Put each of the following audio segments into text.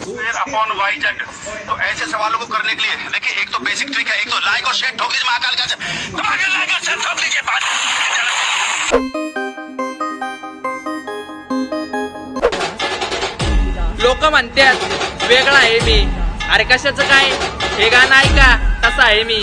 Upon Wai Z. तो ऐसे सवालों को करने के लिए देखिए, एक तो बेसिक ट्रिक है, एक तो लाइक और शेयर ठोक दीजिए महाकाल का, लाइक और शेयर ठोक दीजिए। लोक म्हणतात वेगळा आहे मी, अरे कशाचं काय, हे गाणं ऐका तसं आहे मी।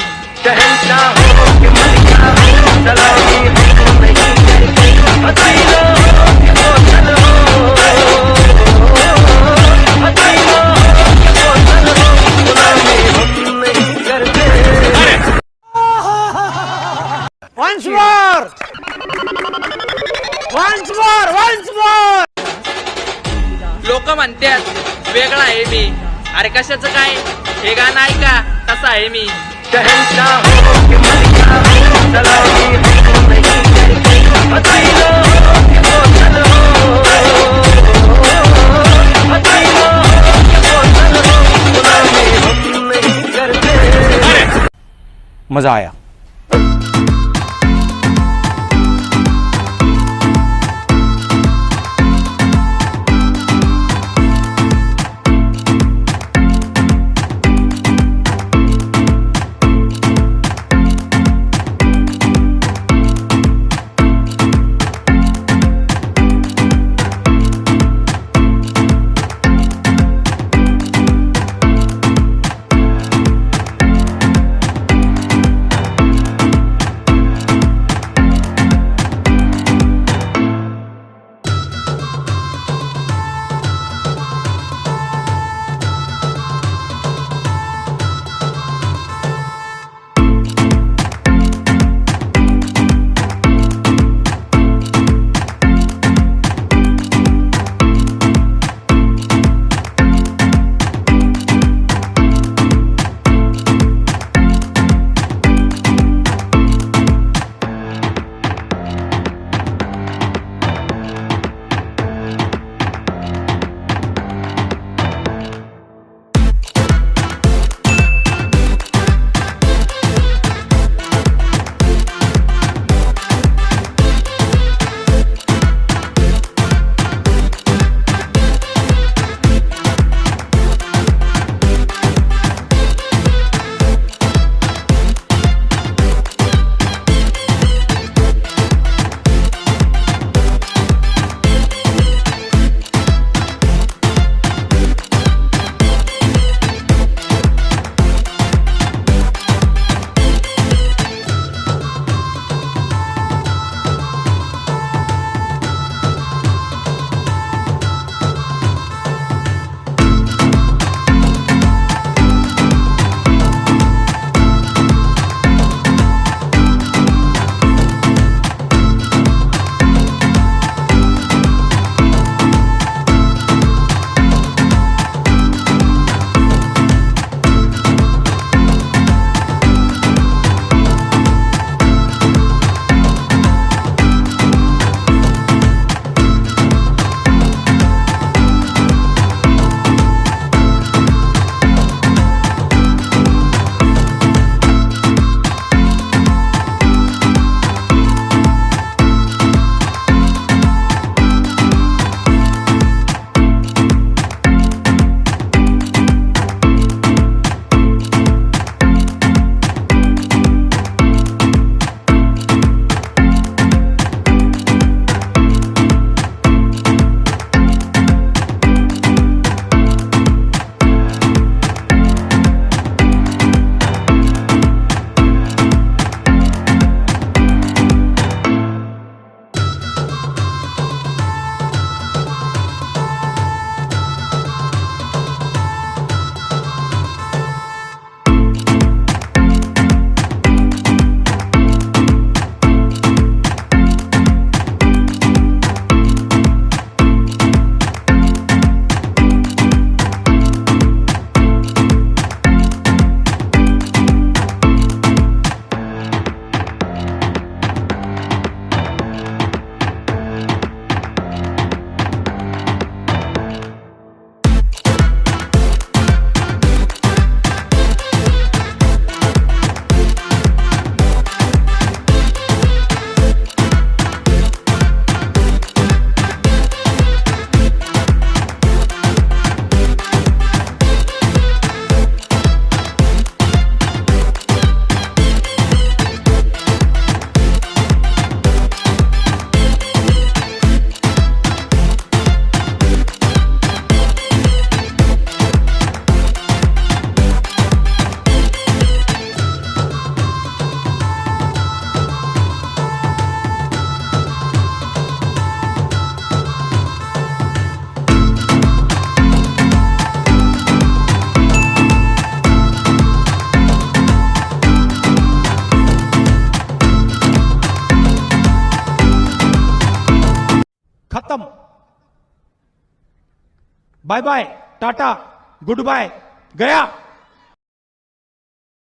Once more! Once more! Once more! लोक म्हणतात वेगळा आहे मी, अरे कशाचं काय, हे गाणं ऐका तसं आहे मी। मजा आया। Bye bye, tata, goodbye, गया.